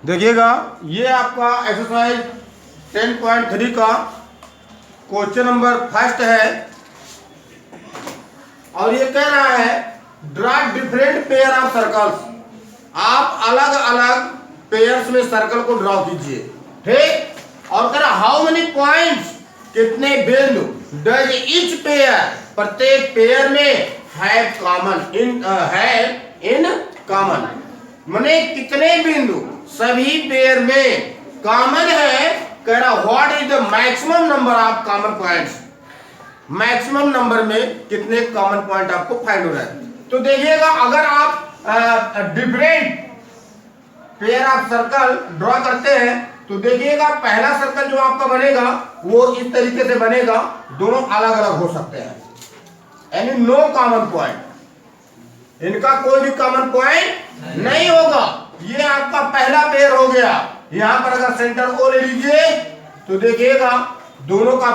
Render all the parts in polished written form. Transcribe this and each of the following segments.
देखिएगा, ये आपका एक्सरसाइज 10.3 का क्वेश्चन नंबर फर्स्ट है और ये कह रहा है draw different pair of circles. आप अलग अलग पेयर्स में सर्कल को ड्रॉ कीजिए, ठीक। और कह रहा हाउ मेनी पॉइंट्स, कितने बिंदु डज ईच पेयर, प्रत्येक पेयर में हैव इन कॉमन, माने कितने बिंदु सभी पेयर में कॉमन है। कह रहा what is the maximum number of common points, maximum number में कितने कॉमन पॉइंट आपको फाइंड हो रहा है। तो देखिएगा, अगर आप different pair of circle draw करते हैं तो देखिएगा पहला सर्कल जो आपका बनेगा वो इस तरीके से बनेगा, दोनों अलग अलग हो सकते हैं, यानी नो कॉमन पॉइंट, इनका कोई भी कॉमन पॉइंट नहीं होगा। ये आपका पहला पेयर हो गया। यहां पर अगर सेंटर ओ ले लीजिए तो देखिएगा दोनों का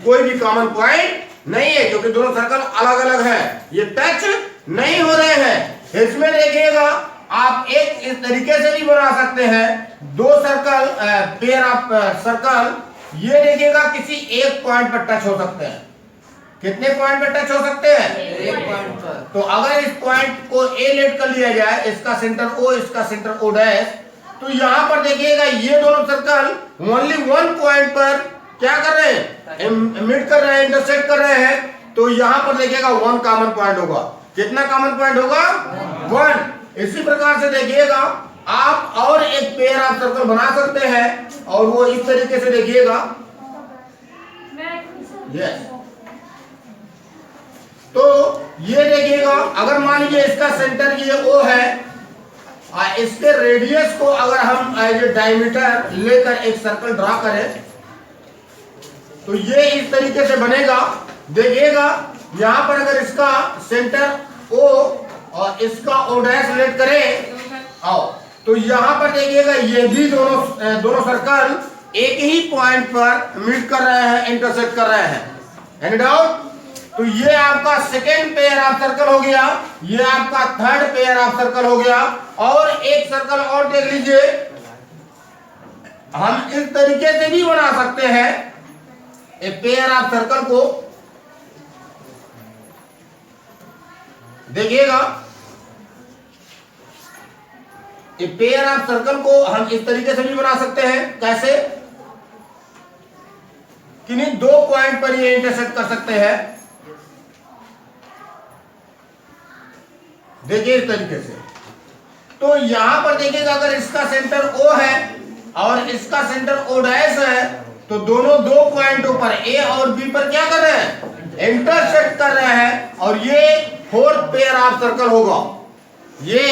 कोई भी कॉमन पॉइंट नहीं है क्योंकि दोनों सर्कल अलग अलग है, ये टच नहीं हो रहे हैं। इसमें देखिएगा आप एक इस तरीके से भी बना सकते हैं, दो सर्कल पेयर ऑफ सर्कल, ये देखिएगा किसी एक पॉइंट पर टच हो सकते हैं। कितने पॉइंट पर टच हो सकते हैं? एक पॉइंट पर। तो अगर इस पॉइंट को ए लेट कर लिया जाए, इसका सेंटर ओ, इसका सेंटर ओ डैश, तो यहां पर देखिएगा ये दोनों सर्कल ओनली वन पॉइंट पर क्या कर रहे हैं, मीट कर रहे हैं, इंटरसेक्ट कर रहे हैं। तो यहां पर देखिएगा वन कॉमन पॉइंट होगा। कितना कॉमन पॉइंट होगा? वन। इसी प्रकार से देखिएगा आप और एक पेयर ऑफ सर्कल बना सकते हैं और वो इस तरीके से देखिएगा, यस। तो ये देखिएगा अगर मान लीजिए इसका सेंटर ये ओ है और इसके रेडियस को अगर हम एज ए डायमीटर लेकर एक सर्कल ड्रा करें तो ये इस तरीके से बनेगा। देखिएगा यहां पर अगर इसका सेंटर ओ और इसका ओ डैश लेट करें आओ, तो यहां पर देखिएगा ये भी दोनों सर्कल एक ही पॉइंट पर मीट कर रहे हैं, इंटरसेक्ट कर रहे हैं। Any doubt? तो ये आपका सेकेंड पेयर ऑफ सर्कल हो गया, ये आपका थर्ड पेयर ऑफ सर्कल हो गया। और एक सर्कल और देख लीजिए, हम इस तरीके से भी बना सकते हैं एक पेयर ऑफ सर्कल को। देखिएगा एक पेयर ऑफ सर्कल को हम इस तरीके से भी बना सकते हैं। कैसे? किन्हीं दो पॉइंट पर ये इंटरसेक्ट कर सकते हैं। देखिए इस तरीके से। तो यहां पर देखिएगा अगर इसका सेंटर ओ है और इसका सेंटर ओ डैश है तो दोनों दो पॉइंटों पर ए और बी पर क्या कर रहे हैं, इंटरसेक्ट कर रहे हैं और ये फोर्थ पेयर ऑफ सर्कल होगा, ये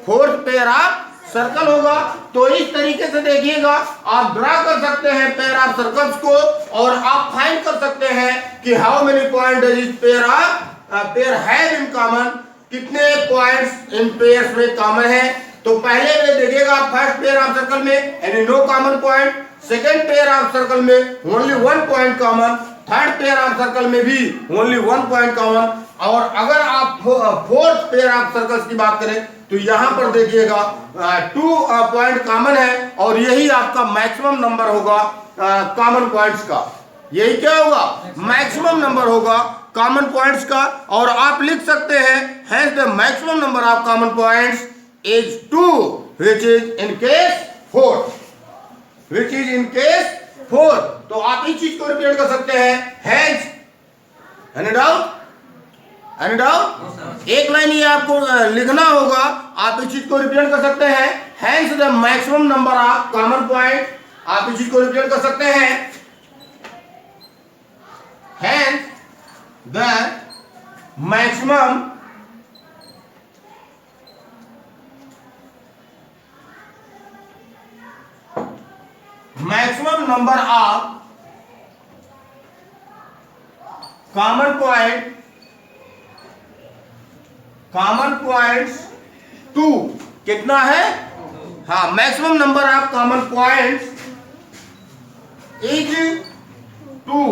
फोर्थ पेयर ऑफ सर्कल होगा। तो इस तरीके से देखिएगा आप ड्रा कर सकते हैं पेयर ऑफ सर्कल्स को और आप फाइंड कर सकते हैं कि how many point does each pair have in common, कितने पॉइंट्स इन पेयर्स में कॉमन है। तो पहले में देखिएगा फर्स्ट पेयर ऑफ सर्कल में यानी no common point, second pair of circle में only one point common, third pair of circle में भी ओनली वन पॉइंट कॉमन। और अगर आप फोर्थ पेयर ऑफ सर्कल्स की बात करें तो यहां पर देखिएगा टू पॉइंट कॉमन है और यही आपका मैक्सिमम नंबर होगा कॉमन पॉइंट्स का। यही क्या होगा? मैक्सिमम नंबर होगा कॉमन पॉइंट्स का। और आप लिख सकते हैं has the maximum number of common points is 2 which is in case 4, which is in case 4। तो आप इस चीज को रिपीट कर सकते हैं, has. Any doubt? Any doubt? एक लाइन ये आपको लिखना होगा, आप इस चीज को रिप्रेजेंट कर सकते हैं hence the maximum number of common point. आप इस चीज को रिप्रेजेंट कर सकते हैं hence the maximum number of common points 2। कितना है? हाँ, maximum number of common points is 2।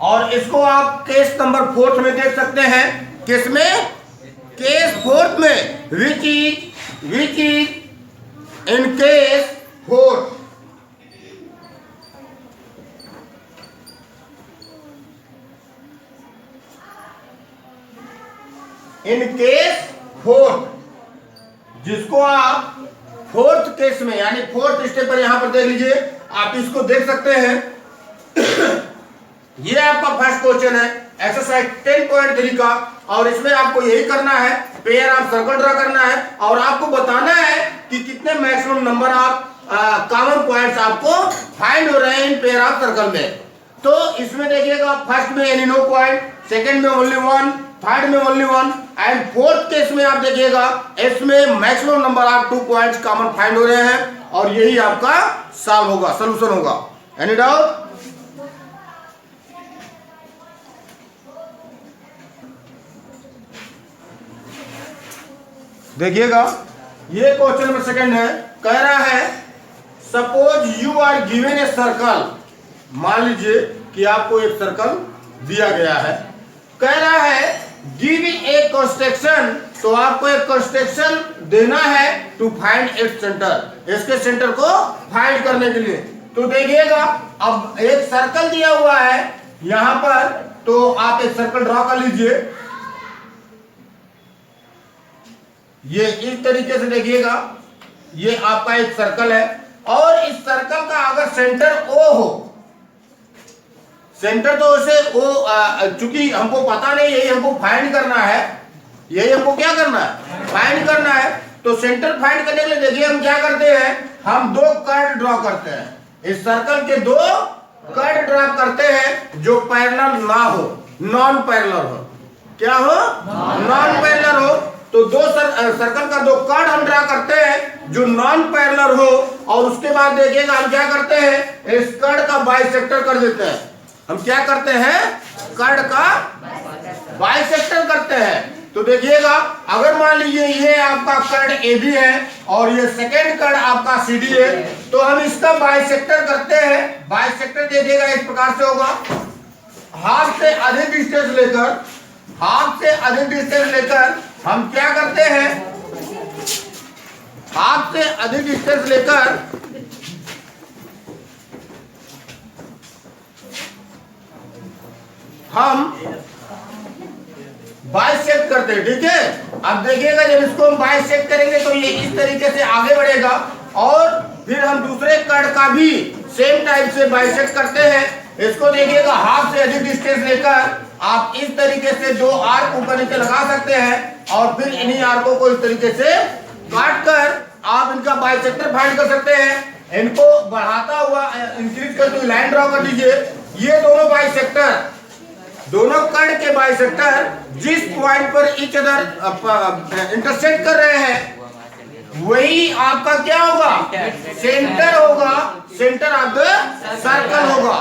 और इसको आप केस नंबर 4 में देख सकते हैं। किसमें? केस 4 में, which is in case fourth, in case fourth, जिसको आप फोर्थ केस में यानी फोर्थ स्टेप पर यहां पर देख लीजिए, आप इसको देख सकते हैं। ये आपका फर्स्ट क्वेश्चन है एक्सरसाइज 10.3 का, और इसमें आपको यही करना है, पेयर ऑफ सर्कल ड्रा करना है और आपको बताना है कि कितने maximum number of common points आपको फाइंड हो रहे हैं इन पेयर ऑफ सर्कल में। तो इसमें देखिएगा फर्स्ट में एनी नो पॉइंट, सेकंड में ओनली वन, थर्ड में only one and fourth case में आप देखिएगा इसमें maximum number of 2 points common find हो रहे हैं और यही आपका सॉल्व होगा, सॉल्यूशन होगा। Any doubt? देखिएगा ये क्वेश्चन नंबर सेकंड है, कह रहा है suppose you are given a circle, मान लीजिए कि आपको एक सर्कल दिया गया है, कह रहा है गिव ए कंस्ट्रक्शन, तो आपको एक कंस्ट्रक्शन देना है टू फाइंड इट्स सेंटर, इसके सेंटर को फाइंड करने के लिए। तो देखिएगा अब एक सर्कल दिया हुआ है यहां पर, तो आप एक सर्कल ड्रॉ कर लीजिए, ये इस तरीके से देखिएगा, ये आपका एक सर्कल है और इस सर्कल का अगर सेंटर ओ हो, सेंटर तो उसे ओ चूंकि हमको पता नहीं, यही हमको फाइंड करना है, यही हमको क्या करना है, फाइंड करना है। तो सेंटर फाइंड करने के लिए देखिए हम क्या करते हैं, हम 2 कर्व ड्रॉ करते हैं, इस सर्कल के 2 कर्व ड्रॉ करते हैं जो पैरेलल ना हो, नॉन पैरेलल हो। क्या हो? नॉन पैरेलल हो। तो 2 सर्कल का 2 कर्व हम ड्रॉ करते हैं जो नॉन पैरेलल हो और उसके बाद देखिएगा हम क्या करते हैं, इस कर्व का बाइसेक्टर कर देते हैं। हम क्या करते हैं, कर्व का बाइसेक्टर करते हैं। तो देखिएगा अगर मान लीजिए ये आपका कर्व AB है और ये सेकंड कर्व आपका CD है, तो हम इसका बाइसेक्टर करते हैं। बाइसेक्टर देखिएगा इस प्रकार से होगा, हाफ से अधिक डिस्टेंस लेकर, हाफ से अधिक डिस्टेंस लेकर हम क्या करते हैं, हाफ से अधिक डिस्टेंस लेकर हम बाइसेक्ट करते हैं। ठीक है, अब देखिएगा जब इसको हम बाइसेक्ट करेंगे तो ये इस तरीके से आगे बढ़ेगा और फिर हम दूसरे कर्व का भी सेम टाइप से बाइसेक्ट करते हैं। इसको देखिएगा हाफ से अधिक डिस्टेंस लेकर आप इस तरीके से 2 आर्क ऊपर नीचे लगा सकते हैं और फिर इन्हीं आर्कों को इस तरीके से काट कर आप इनका बाइसेक्टर फाइंड कर सकते हैं। इनको बढ़ाता हुआ इंक्रीज करके लाइन ड्रॉ कर लीजिए। ये दोनों बाइसेक्टर, दोनों कर्व के बाइसेक्टर जिस पॉइंट पर ईच अदर इंटरसेक्ट कर रहे हैं वही आपका क्या होगा, सेंटर होगा, सेंटर ऑफ द सर्कल होगा।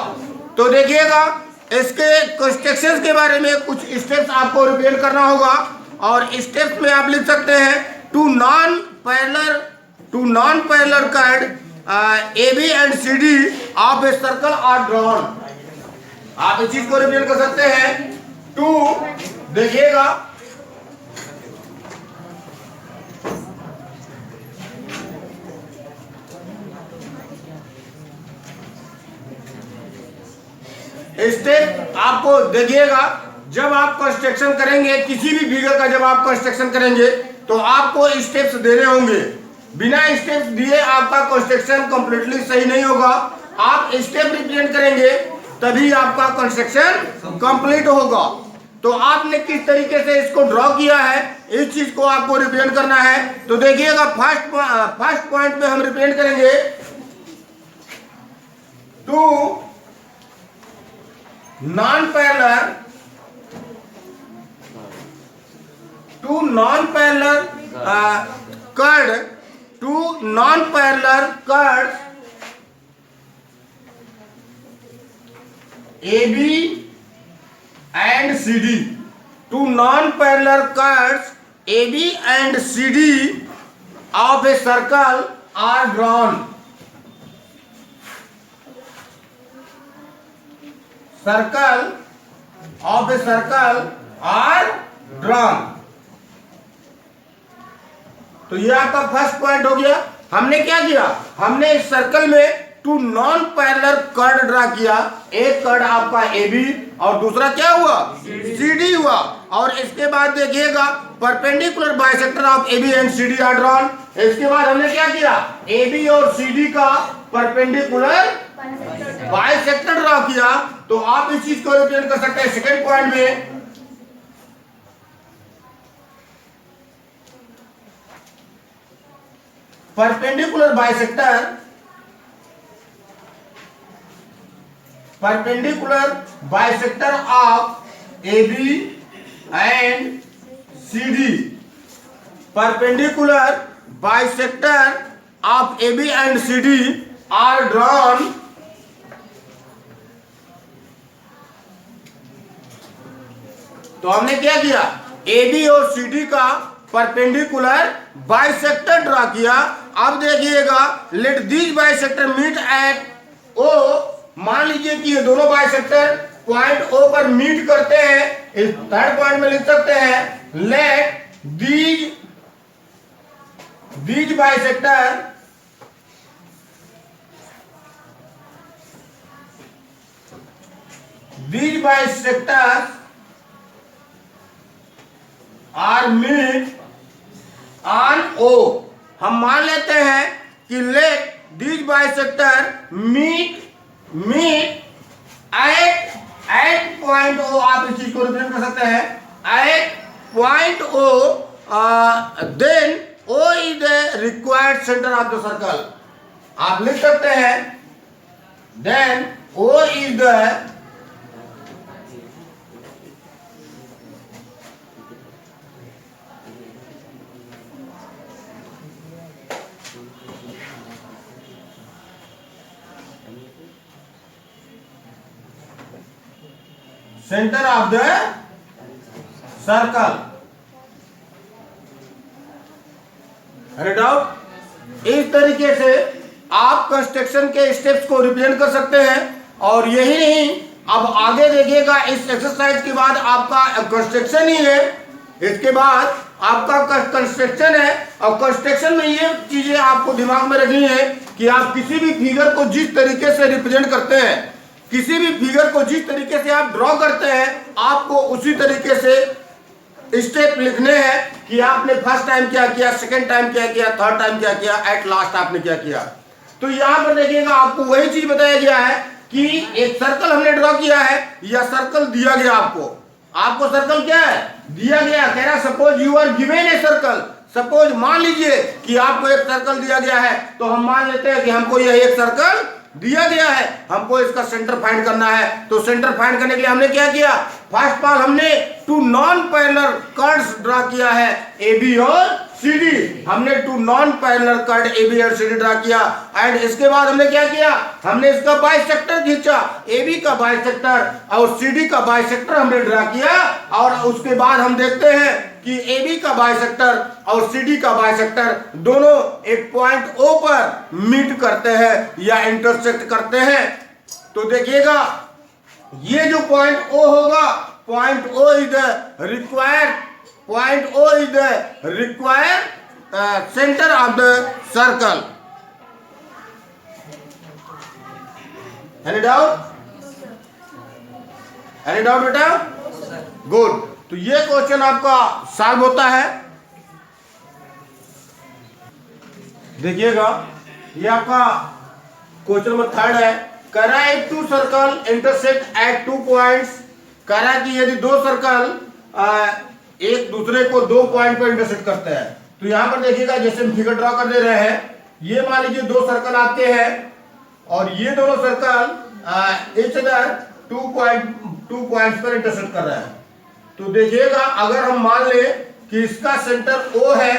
तो देखिएगा इसके कंस्ट्रक्शंस के बारे में कुछ स्टेप्स आपको रिप्रेजेंट करना होगा और स्टेप्स में आप लिख सकते हैं two non parallel curve AB and CD of a circle are drawn. आप इस चीज को रिप्रेजेंट कर सकते हैं टू, देखिएगा स्टेप आपको देखिएगा जब आप कंस्ट्रक्शन करेंगे किसी भी फिगर का, जब आप कंस्ट्रक्शन करेंगे तो आपको स्टेप्स देने होंगे। बिना स्टेप्स दिए आपका कंस्ट्रक्शन कंप्लीटली सही नहीं होगा। आप स्टेप रिप्रेजेंट करेंगे तभी आपका कंस्ट्रक्शन कंप्लीट होगा। तो आपने किस तरीके से इसको ड्रॉ किया है इस चीज को आपको रिप्रेजेंट करना है। तो देखिएगा फर्स्ट पॉइंट में हम रिप्रेजेंट करेंगे two non parallel curve AB and CD, two non-parallel curves AB and CD of a circle are drawn. Circle of a circle are drawn. तो ये आपका फर्स्ट पॉइंट हो गया। हमने क्या किया, हमने इस सर्कल में two non parallel chord draw किया। एक कर्ड आपका AB और दूसरा क्या हुआ, CD हुआ। और इसके बाद देखिएगा perpendicular bisector of AB and CD are drawn. इसके बाद हमने क्या किया, AB और CD का परपेंडिकुलर बाइसेक्टर ड्रा किया। तो आप इस चीज को रिप्रेजेंट कर सकते हैं सेकंड पॉइंट में, perpendicular bisector of AB and CD, perpendicular bisector of AB and CD are drawn तो हमने क्या किया, AB और CD का परपेंडिकुलर बाइसेक्टर ड्रा किया। अब देखिएगा let this bisector meet at O। मान लीजिए कि ये दोनों बाइसेक्टर पॉइंट O पर मीट करते हैं। इस थर्ड पॉइंट में लिख सकते हैं let these bisector are meet on O। हम मान लेते हैं कि let these bisector meet at point O। आप इस चीज को रिप्रेजेंट कर सकते हैं at point O, then O is the required centre of the circle. आप लिख सकते हैं then O is the centre of the circle. Any doubt? इस तरीके से आप कंस्ट्रक्शन के स्टेप्स को रिप्रेजेंट कर सकते हैं। और यही नहीं, अब आगे देखिएगा इस एक्सरसाइज के बाद आपका कंस्ट्रक्शन ही है। इसके बाद आपका कंस्ट्रक्शन है और कंस्ट्रक्शन में ये चीजें आपको दिमाग में रखनी है कि आप किसी भी फिगर को जिस तरीके से रिप्रेजेंट करते हैं, किसी भी फिगर को जिस तरीके से आप ड्रॉ करते हैं, आपको उसी तरीके से स्टेप लिखने हैं कि आपने फर्स्ट टाइम क्या किया, सेकंड टाइम क्या किया, थर्ड टाइम क्या किया, एट लास्ट आपने क्या किया। तो यहां पर देखिएगा आपको वही चीज बताया गया है कि एक सर्कल हमने ड्रॉ किया है या सर्कल दिया गया आपको सर्कल क्या है, दिया गया। कह रहा suppose you are given a circle. Suppose मान लीजिए कि आपको एक सर्कल दिया गया है, तो हम मान लेते हैं कि हमको यह एक सर्कल दिया गया है, हमको इसका सेंटर फाइंड करना है। तो सेंटर फाइंड करने के लिए हमने क्या किया, फर्स्ट ऑफ ऑल हमने two non parallel curves draw किया है AB और CD। हमने two non parallel curve AB और CD ड्रा किया। एंड इसके बाद हमने क्या किया, हमने इसका बाइसेक्टर खींचा, AB का बाइसेक्टर और CD का बाइसेक्टर हमने ड्रा किया। और उसके बाद हम देखते हैं कि AB का बाइसेक्टर और CD का बाइसेक्टर दोनों एक पॉइंट O पर मीट करते हैं या इंटरसेक्ट करते हैं। तो देखिएगा ये जो पॉइंट O होगा, point O is the required centre of the circle. Any doubt बेटा? गुड। तो ये क्वेश्चन आपका सॉल्व होता है। देखिएगा ये आपका क्वेश्चन नंबर थर्ड है। कह रहा है two circle intersect at 2 points. कह रहा है कि यदि दो सर्कल एक दूसरे को 2 पॉइंट पर इंटरसेक्ट करते हैं। तो यहां पर देखिएगा जैसे हम फिगर ड्रॉ कर दे रहे हैं, ये मान लीजिए 2 सर्कल आपके हैं और ये दोनों सर्कल इच अदर 2 पॉइंट्स पर इंटरसेक्ट कर रहे हैं। तो देखिएगा अगर हम मान ले कि इसका सेंटर O है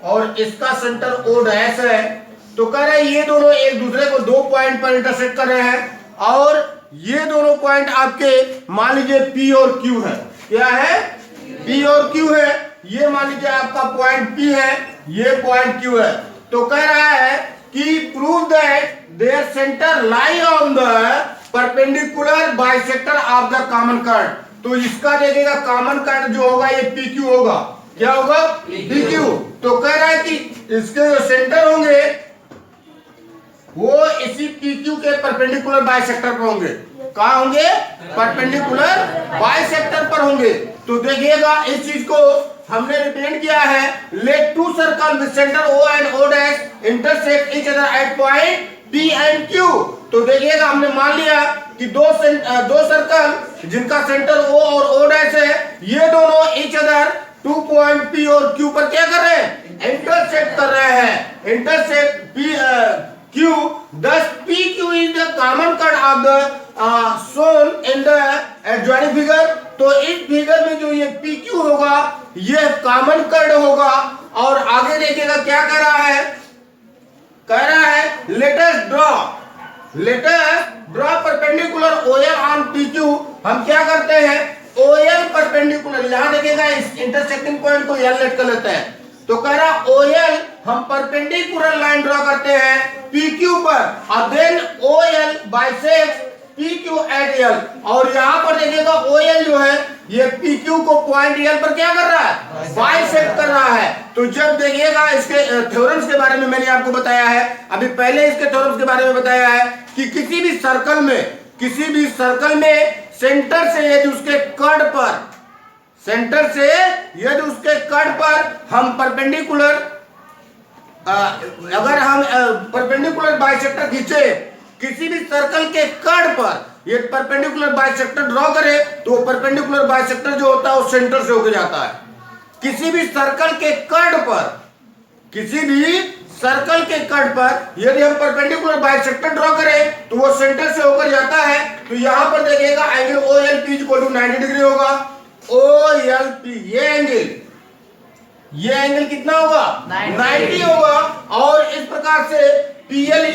और इसका सेंटर O डैश है, तो कह रहे हैं ये दोनों एक दूसरे को 2 पॉइंट पर इंटरसेक्ट कर रहे हैं। और ये दोनों पॉइंट आपके मान लीजिए P और Q है। क्या है? P और Q है। ये मान लीजिए आपका पॉइंट P है, ये पॉइंट Q है। तो कह रहा है कि prove that their centre lie on the perpendicular bisector of the common curve. तो इसका देखिएगा कॉमन कर्व जो होगा ये PQ होगा। क्या होगा? PQ। तो कह रहा है कि इसके जो सेंटर होंगे PQ के परपेंडिकुलर बाइसेक्टर पर होंगे। कहाँ होंगे? परपेंडिकुलर बाइसेक्टर पर होंगे। तो देखिएगा इस चीज को हमने रिप्रेजेंट किया है, let two circle with centre O and O dash intersect each other at point P and Q। तो देखिएगा हमने मान लिया कि दो सर्कल जिनका सेंटर O और O डैश है, ये दोनों ईच अदर 2 पॉइंट P और Q पर क्या कर रहे हैं? इंटरसेक्ट कर रहे हैं। Intersect P Q, thus PQ is the common chord of the shown in the adjoining figure। तो इस फिगर में जो ये PQ होगा ये कॉमन कर्ड होगा। और आगे देखिएगा क्या कह रहा है? कह रहा है let us draw perpendicular OL on PQ। हम क्या करते हैं? OL परपेंडिकुलर, यहां देखिएगा इस इंटरसेक्टिंग पॉइंट को L लेट कर लेते हैं। तो कह रहा OL हम परपेंडिकुलर लाइन ड्रॉ करते हैं PQ पर और then OL bisects PQ at L। और यहां पर देखिएगा OL जो है ये PQ को पॉइंट L पर क्या कर रहा है? बाइसेक्ट कर रहा है। तो जब देखिएगा इसके थ्योरम्स के बारे में मैंने आपको बताया है, अभी पहले इसके थ्योरम्स के बारे में बताया है कि किसी भी सर्कल में सेंटर से यदि उसके कट पर हम परपेंडिकुलर अगर हम परपेंडिकुलर बाइसेक्टर खींचे, किसी भी सर्कल के कट पर ये परपेंडिकुलर बाइसेक्टर ड्रॉ करें तो परपेंडिकुलर बाइसेक्टर जो होता है वो सेंटर से होकर जाता है। किसी भी सर्कल के कट पर यदि हम परपेंडिकुलर बाइसेक्टर ड्रॉ करें तो वो सेंटर से होकर जाता है। तो यहां पर देखिएगा एंगल OLP = 90 डिग्री होगा। OLP ये एंगल कितना होगा? 90 होगा। और इस प्रकार से PL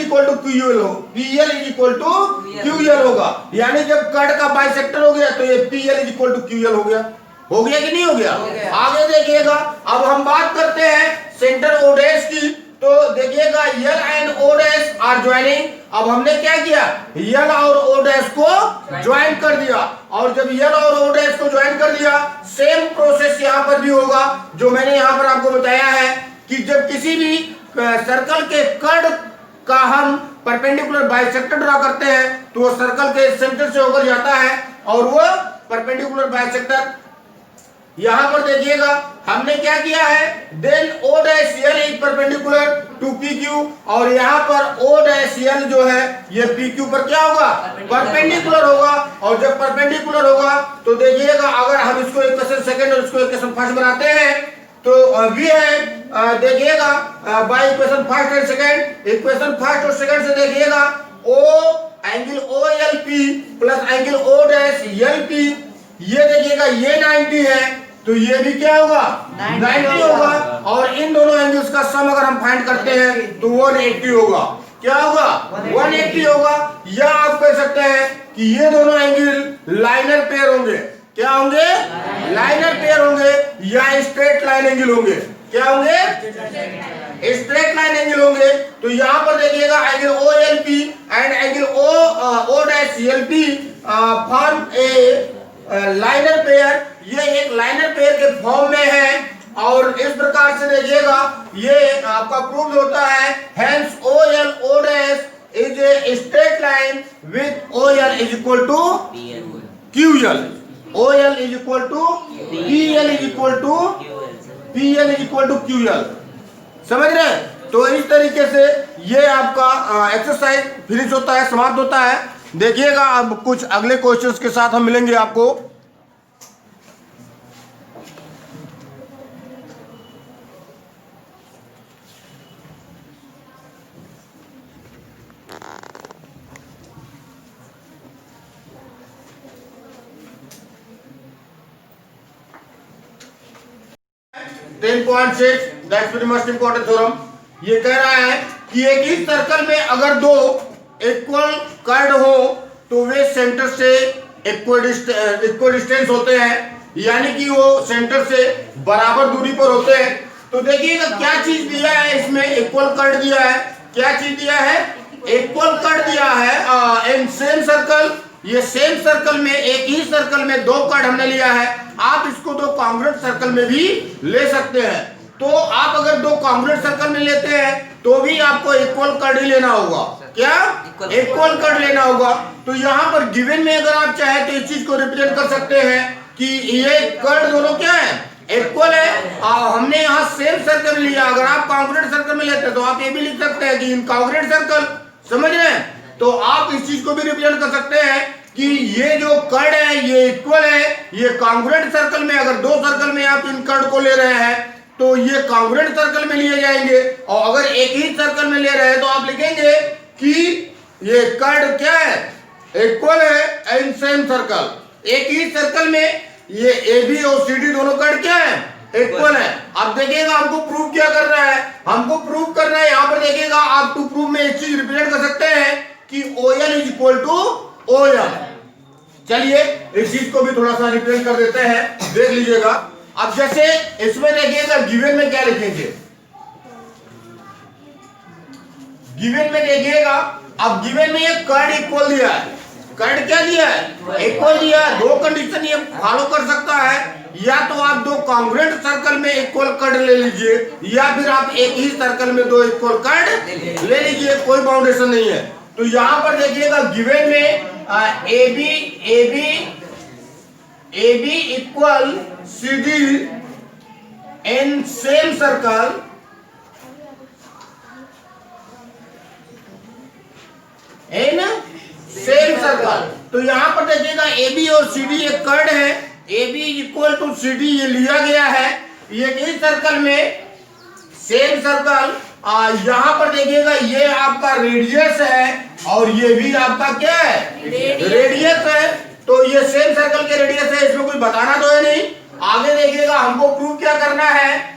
QL होगा। यानी जब कट का बाइसेक्टर हो गया तो ये PL QL हो गया। हो गया कि नहीं हो गया? आगे देखिएगा, अब हम बात करते हैं सेंटर O डैश की। तो देखिएगा L and O dash are joining. अब हमने क्या किया? L और O डैश को ज्वाइन कर दिया। और जब L और O डैश को ज्वाइन कर दिया, सेम प्रोसेस यहां पर भी होगा जो मैंने यहां पर आपको बताया है कि जब किसी भी सर्कल के कट का हम परपेंडिकुलर बाइसेक्टर ड्रॉ करते हैं तो वो सर्कल के सेंटर से होकर जाता है और वो परपेंडिकुलर बाइसेक्टर यहां पर देखिएगा हमने क्या किया है? Then O dash L is perpendicular to PQ। और यहां पर O डैश L जो है ये PQ पर क्या होगा? परपेंडिकुलर होगा। और जब परपेंडिकुलर होगा तो देखिएगा अगर हम इसको इक्वेशन सेकंड और इसको इक्वेशन फर्स्ट बनाते हैं तो वी है देखिएगा by equation first and second. Equation first और सेकंड से देखिएगा angle OLP plus angle O dash LP, ये देखिएगा ये 90 है तो ये भी क्या होगा? 90 होगा। और इन दोनों एंगल्स का सम अगर हम फाइंड करते हैं तो 180 होगा। क्या होगा? 180 होगा। या आप कह सकते हैं कि ये दोनों एंगल लाइनर पेयर होंगे। क्या होंगे? लाइनर पेयर होंगे या स्ट्रेट लाइन एंगल होंगे। क्या होंगे? स्ट्रेट लाइन एंगल होंगे। तो यहां पर देखिएगा angle OLP and angle O dash LP form A liner pair. ये एक लाइनर पेयर के फॉर्म में है। और इस प्रकार से देखिएगा ये आपका प्रूव होता है। Hence OL O dash is a straight line with OL is equal to QL। OL is equal to PL is equal to QL। समझ रहे हैं? तो इस तरीके से ये आपका एक्सरसाइज फिनिश होता है, समाप्त होता है। देखिएगा अब कुछ अगले क्वेश्चंस के साथ हम मिलेंगे आपको। That's very must important theorem. ये कह रहा है कि एक ही सर्कल में अगर दो इक्वल कर्ड हो तो वे सेंटर से इक्वल डिस्टेंस होते हैं, यानी कि वो सेंटर से बराबर दूरी पर होते हैं। तो देखिएगा क्या चीज दिया है इसमें? इक्वल कर्ड दिया है। क्या चीज दिया है? इक्वल कर्ड दिया है इन सेम सर्कल। ये सेम सर्कल में, एक ही सर्कल में दो कर्ड हमने लिया है। आप इसको दो कॉन्ग्रुएंट सर्कल में भी ले सकते हैं। तो आप अगर दो कॉन्ग्रुएंट सर्कल में लेते हैं तो भी आपको इक्वल कर्ड ही लेना होगा। क्या? इक्वल कट लेना होगा। तो यहाँ पर गिवन में अगर आप चाहे तो इस चीज को रिप्रेजेंट कर सकते हैं कि ये कट दोनों क्या है, इक्वल है। हमने यहाँ सेम सर्कल लिया, अगर आप कॉन्ग्रुएंट सर्कल में लेते हैं तो आप ये भी लिख सकते हैं कि इन कॉन्ग्रुएंट सर्कल, समझ रहे हैं। तो आप इस चीज को भी रिप्रेजेंट कर सकते हैं कि ये जो कर्ड है ये इक्वल है, ये कॉन्ग्रुएंट सर्कल में, अगर दो सर्कल में आप इन कर्ड को ले रहे हैं तो ये कॉन्ग्रुएंट सर्कल में लिए जाएंगे, और अगर एक ही सर्कल में ले रहे हैं तो आप लिखेंगे कि ये कर्ड क्या है, इक्वल है इन सेम सर्कल। एक ही सर्कल में ये ए बी और सी डी दोनों कर्ड क्या है, इक्वल है। अब देखिएगा हमको प्रूव क्या कर रहा है, हमको प्रूव करना है, यहाँ पर देखिएगा आप टू प्रूव में एक चीज रिप्रेजेंट कर सकते हैं कि OL is equal to OM। चलिए इस चीज को भी थोड़ा सा रिप्रेजेंट कर देते हैं, देख लीजिएगा। अब जैसे इसमें देखिएगा गिवन में क्या लिखेंगे, गिवन में देखिएगा, अब गिवन में ये कर्ड इक्वल दिया है, कर्ड क्या दिया है, इक्वल दिया है। दो कंडीशन ये फॉलो कर सकता है, या तो आप दो कॉन्ग्रुएंट सर्कल में इक्वल कर्ड ले लीजिए, या फिर आप एक ही सर्कल में दो इक्वल कर्ड ले लीजिए, कोई बाउंडेशन नहीं है। तो यहां पर देखिएगा गिवन में AB equal CD in same circle, in same circle. तो यहां पर देखिएगा AB और CD एक कर्ड है, AB इक्वल टू CD ये लिया गया है, ये इस सर्कल में सेम सर्कल। यहां पर देखिएगा ये आपका रेडियस है और ये भी आपका क्या है, रेडियस है। तो ये सेम सर्कल के रेडियस है, इसमें कुछ बताना तो है नहीं। आगे देखिएगा हमको प्रूव क्या करना है,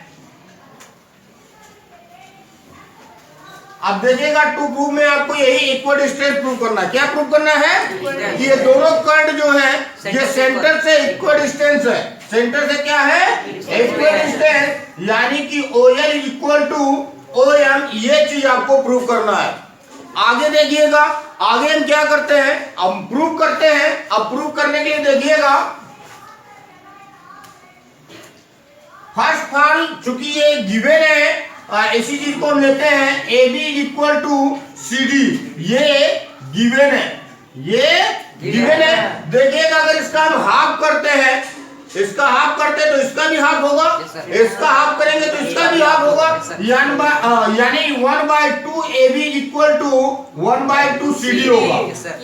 अब देखिएगा टू प्रूव में आपको यही इक्वल डिस्टेंस प्रूव करना है। क्या प्रूव करना है कि ये दोनों कर्ड जो है ये सेंटर से इक्वल डिस्टेंस है, सेंटर से क्या है, इक्वल डिस्टेंस, यानी कि OL is equal to OM, ये चीज आपको प्रूव करना है। आगे देखिएगा, आगे हम क्या करते हैं, अब प्रूव करते हैं। अब प्रूव करने के लिए देखिएगा, फर्स्ट ऑफ ऑल चूंकि ये गिवन है, इसी चीज को हम लेते हैं AB is equal to CD, ये गिवन है, ये गिवन है। देखिएगा अगर इसका हम हाफ करते हैं, इसका हाफ करते हैं तो इसका भी हाफ होगा, इसका हाफ करेंगे तो इसका भी हाफ होगा, यानी 1/2 AB इक्वल टू 1/2 CD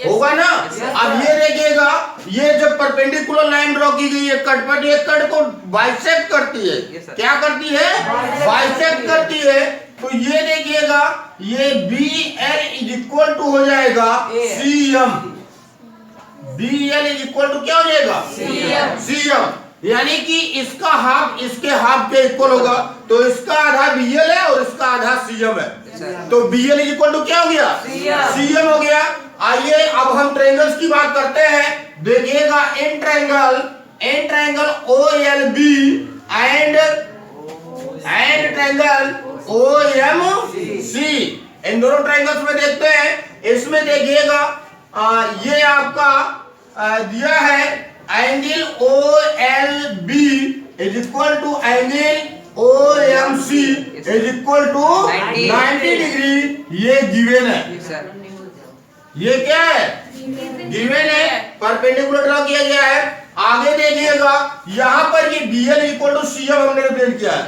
होगा ना। अब ये देखिएगा, ये जब परपेंडिकुलर लाइन ड्रॉ की गई है कट पर, ये कट को बाइसेक्ट करती है, क्या करती है, बाइसेक्ट करती है। तो ये देखिएगा ये BL इज इक्वल टू हो जाएगा CM, BL is equal to क्या हो जाएगा, CM, यानी कि इसका हाफ इसके हाफ के इक्वल होगा। तो इसका आधा BL है और इसका आधा CM है, तो BL इज इक्वल टू क्या हो गया, CM हो गया। आइए अब हम ट्रायंगल्स की बात करते हैं। देखिएगा in triangle OLB and triangle OMC, इन दोनों ट्रायंगल्स में देखते हैं। इसमें देखिएगा ये आपका दिया है angle OLB is equal to angle OMC is equal to 90 degree, ये गिवन है, ये क्या है, गिवन है, परपेंडिकुलर ड्रॉ किया गया है। आगे देखिएगा यहाँ पर ये BL इक्वल टू CM हमने रिप्रेजेंट किया है,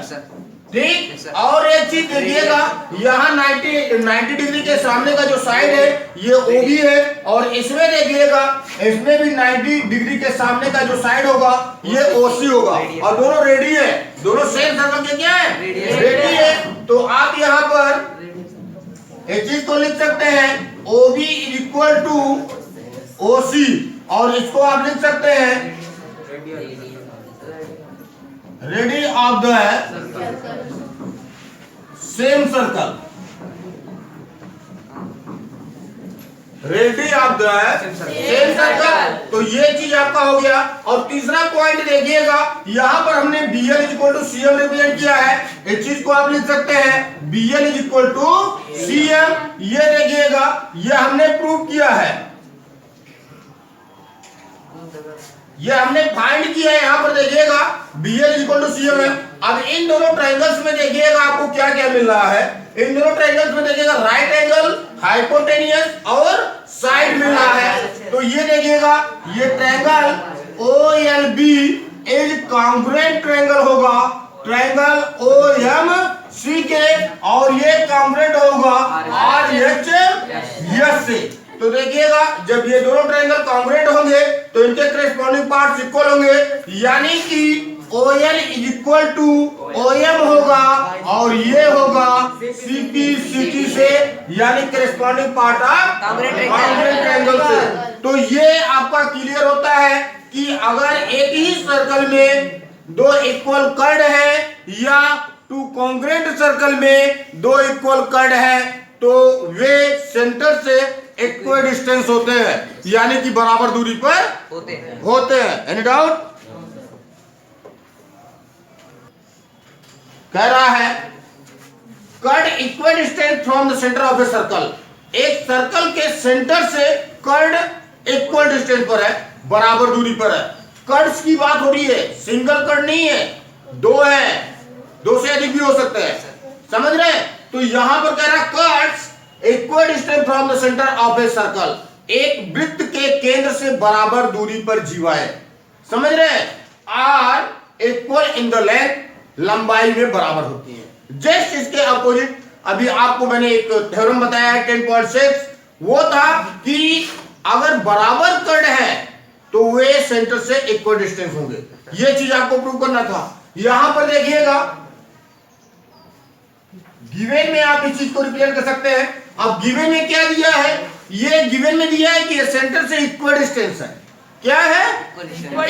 ठीक। और एक चीज देखिएगा, यहाँ 90 डिग्री के सामने का जो साइड है ये OB है, और इसमें देखिएगा इसमें भी 90 डिग्री के सामने का जो साइड होगा ये OC होगा, और दोनों रेडी है, दोनों सेम सर्कल के क्या है, रेडी है। तो आप यहाँ पर एक चीज को लिख सकते हैं OB is equal to OC, और इसको आप लिख सकते हैं radii of the same circle, radii of the same circle. तो ये चीज आपका हो गया। और तीसरा पॉइंट देखिएगा, यहां पर हमने BL is equal to CM रिप्रेजेंट किया है, इस चीज को आप लिख सकते हैं BL is equal to CM। ये देखिएगा ये हमने प्रूव किया है, ये हमने फाइंड किया है। यहाँ पर देखिएगा BL is equal to CM है। अब इन दोनों ट्रायंगल्स में देखिएगा आपको क्या क्या मिल रहा है, इन दोनों ट्रायंगल्स में देखिएगा राइट एंगल, हाइपोटेनियस और ये triangle O L B is congruent triangle होगा ट्रायंगल ओ एम सी के, और ये कॉन्ग्रुएंट होगा आर एच एस से। तो देखिएगा जब ये दोनों ट्रायंगल कॉन्ग्रुएंट होंगे तो इनके करेस्पॉन्डिंग पार्ट्स इक्वल होंगे, यानी कि OL is equal to OM होगा और ये होगा CP CT से, यानी corresponding part of congruent triangle से। तो ये आपका क्लियर होता है कि अगर एक ही सर्कल में दो इक्वल कर्ड है या टू कॉन्ग्रुएंट सर्कल में दो इक्वल कर्ड है तो वे सेंटर से इक्वल डिस्टेंस होते हैं, यानी कि बराबर दूरी पर होते हैं। Any doubt? कह रहा है chord equal distance from the centre of a circle. एक सर्कल के सेंटर से कर्ड इक्वल डिस्टेंस पर है, बराबर दूरी पर है। कर्ड्स की बात हो रही है, सिंगल कर्ड नहीं है, दो है, दो से अधिक भी हो सकते हैं, समझ रहे हैं? तो यहां पर कह रहा है curds equal distance from the centre of a circle, एक वृत्त के केंद्र से बराबर दूरी पर जीवाएं, समझ रहे हैं? Are equal in the length, लंबाई में बराबर होती है। जस्ट इसके अपोजिट अभी आपको मैंने एक थ्योरम बताया है 10.6, वो था कि अगर बराबर कर्ड है तो वे सेंटर से इक्वल डिस्टेंस होंगे। ये चीज आपको प्रूव करना था। यहां पर देखिएगा गिवन में आप इस चीज को रिप्रेजेंट कर सकते हैं। अब गिवन में क्या दिया है? ये गिवन में दिया है कि सेंटर से इक्वल डिस्टेंस है। क्या है?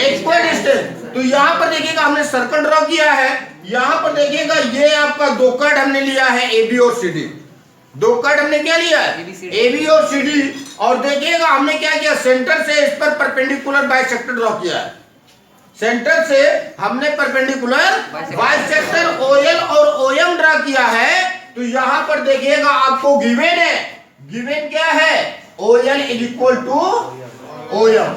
Equal distance. तो यहां पर देखिएगा हमने सर्कल ड्रॉ किया है, यहां पर देखिएगा ये आपका दो कर्ड हमने लिया है AB और CD। दो कर्ड हमने क्या लिया है? AB और CD। और देखिएगा हमने क्या किया, सेंटर से इस पर परपेंडिकुलर बाइसेक्टर ड्रॉ किया है। सेंटर से हमने परपेंडिकुलर बाइसेक्टर OL और OM ड्रॉ किया है। तो यहां पर देखिएगा आपको गिवन है, गिवन क्या है? OL is equal to OM।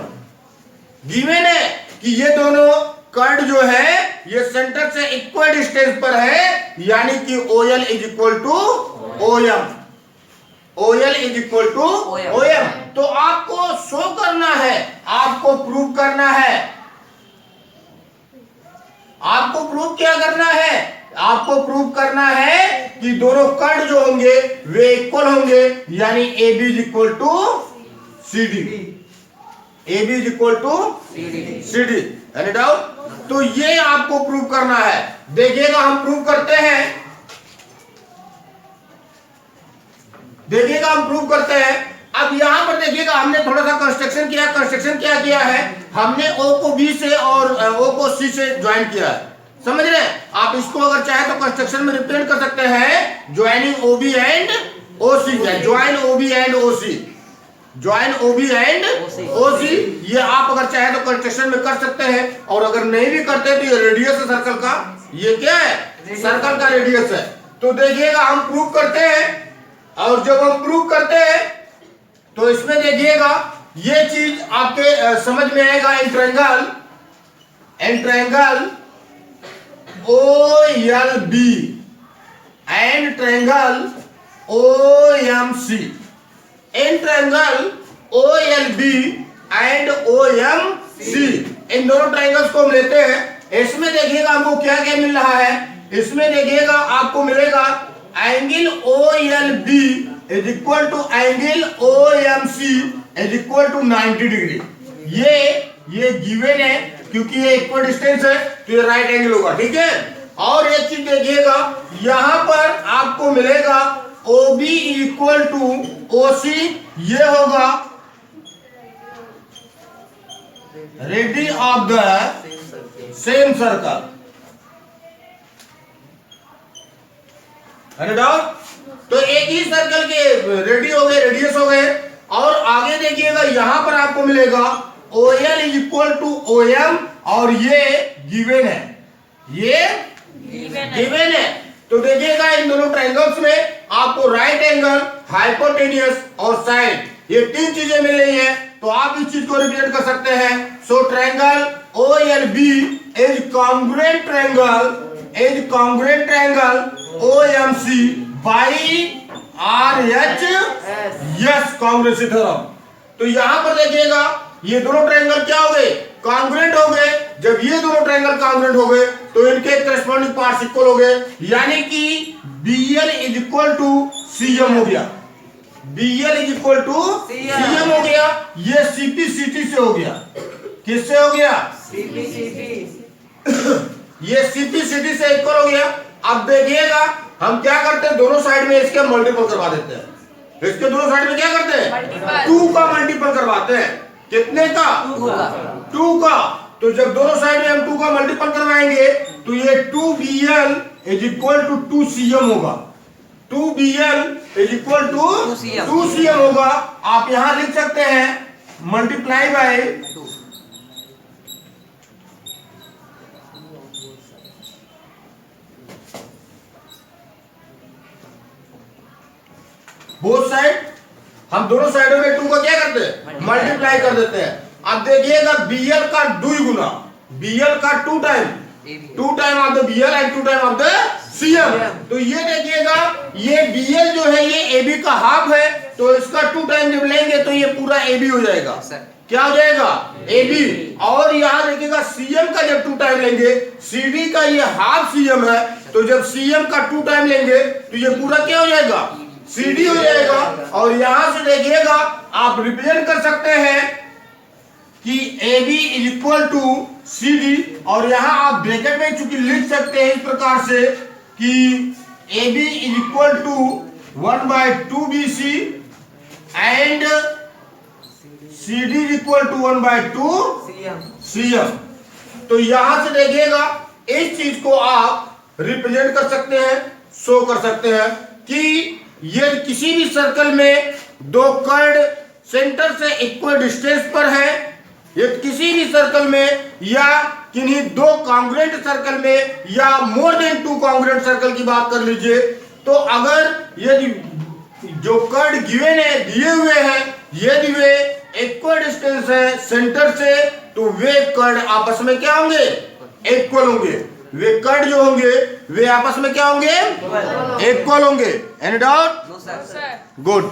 Given है कि ये दोनों कर्ड जो है ये सेंटर से इक्वल डिस्टेंस पर है, यानी कि OL is equal to OM। OL is equal to OM। तो आपको शो करना है, आपको प्रूव करना है। आपको प्रूव क्या करना है? आपको प्रूव करना है कि दोनों कर्ड जो होंगे वे इक्वल होंगे, यानी AB is equal to CD। AB is equal to CD। Any doubt? तो ये आपको प्रूव करना है। देखिएगा हम प्रूव करते हैं, देखिएगा हम प्रूव करते हैं। अब यहां पर देखिएगा हमने थोड़ा सा कंस्ट्रक्शन किया। कंस्ट्रक्शन क्या किया है? हमने O को B से और O को C से ज्वाइन किया है, समझ रहे हैं? आप इसको अगर चाहे तो कंस्ट्रक्शन में रिप्रेजेंट कर सकते हैं joining OB and OC, join OB and OC, join OB and OC। ये आप अगर चाहे तो कंस्ट्रक्शन में कर सकते हैं, और अगर नहीं भी करते तो ये रेडियस है सर्कल का। ये क्या है? सर्कल का रेडियस है। तो देखिएगा हम प्रूव करते हैं, और जब हम प्रूव करते हैं तो इसमें देखिएगा ये चीज आपके समझ में आएगा। In triangle OLB and triangle OMC। In triangle OLB and OMC, इन दोनों ट्रायंगल्स को हम लेते हैं। इसमें देखिएगा हमको क्या क्या मिल रहा है? इसमें देखिएगा आपको मिलेगा angle OLB is equal to angle OMC is equal to 90 degree. ये गिवन है क्योंकि ये इक्वल डिस्टेंस है तो ये राइट एंगल होगा, ठीक है? और एक चीज देखिएगा यहां पर आपको मिलेगा OB इक्वल टू OC, ये होगा radius of the same circle. तो एक ही सर्कल के रेडियस हो गए। और आगे देखिएगा यहां पर आपको मिलेगा OL is equal to OM, और ये गिवन है, ये गिवन है। तो देखिएगा इन दोनों ट्रायंगल्स में आपको राइट एंगल, हाइपोटेन्यूस और साइड, ये तीन चीजें मिल रही है। तो आप इस चीज को रिप्रेजेंट कर सकते हैं। So triangle OLB is congruent triangle OMC by RHS congruency theorem. तो यहां पर देखिएगा ये दोनों ट्रायंगल क्या हो गए? कॉन्ग्रुएंट हो गए। जब ये दोनों ट्रायंगल कॉन्ग्रुएंट हो गए तो इनके करस्पॉन्डिंग पार्ट्स इक्वल हो गए, यानी कि BL is equal to CM हो गया। BL is equal to CM हो गया। ये CP CT से हो गया। किससे हो गया? ये CP CT से इक्वल हो गया। अब देखिएगा हम क्या करते हैं, दोनों साइड में इसके मल्टीपल करवा देते हैं। इसके दोनों साइड में क्या करते हैं? 2 का मल्टीपल करवाते हैं। कितने का? 2 का। तो जब दोनों साइड में हम 2 का मल्टीपल करवाएंगे तो ये 2BL is equal to 2CM होगा। 2BL is equal to 2CM होगा। आप यहां लिख सकते हैं मल्टीप्लाई बाय बोथ साइड। हम दोनों साइडों में 2 का क्या करते हैं? मल्टीप्लाई कर देते हैं। अब देखिएगा BL का 2 गुना, BL का 2 time of the BL and 2 time of the CM। तो ये देखिएगा ये BL जो है ये AB का हाफ है, तो इसका 2 टाइम जब लेंगे तो ये पूरा AB हो जाएगा। क्या हो जाएगा? AB। और यहाँ देखिएगा CM का जब 2 टाइम लेंगे, CD का ये हाफ CM है, तो जब CM का 2 टाइम लेंगे तो ये पूरा क्या हो जाएगा? CD हो जाएगा। और यहां से देखिएगा आप रिप्रेजेंट कर सकते हैं कि AB is equal to CD, और यहां आप ब्रैकेट में चूंकि लिख सकते हैं इस प्रकार से कि AB is equal to 1/2 BC and CD is equal to 1/2 CM। तो यहां से देखिएगा इस चीज को आप रिप्रेजेंट कर सकते हैं, शो कर सकते हैं कि ये किसी भी सर्कल में 2 कर्ड सेंटर से इक्वल डिस्टेंस पर है, ये किसी भी सर्कल में या किन्हीं 2 कॉन्ग्रुएंट सर्कल में या मोर देन 2 कॉन्ग्रुएंट सर्कल की बात कर लीजिए, तो अगर यदि जो कर्ड गिवन है दिए हुए हैं यदि वे इक्वल डिस्टेंस है सेंटर से, तो वे कर्ड आपस में क्या होंगे? इक्वल होंगे। वे कर्ड जो होंगे वे आपस में क्या होंगे? इक्वल होंगे। Any doubt? No sir. Good.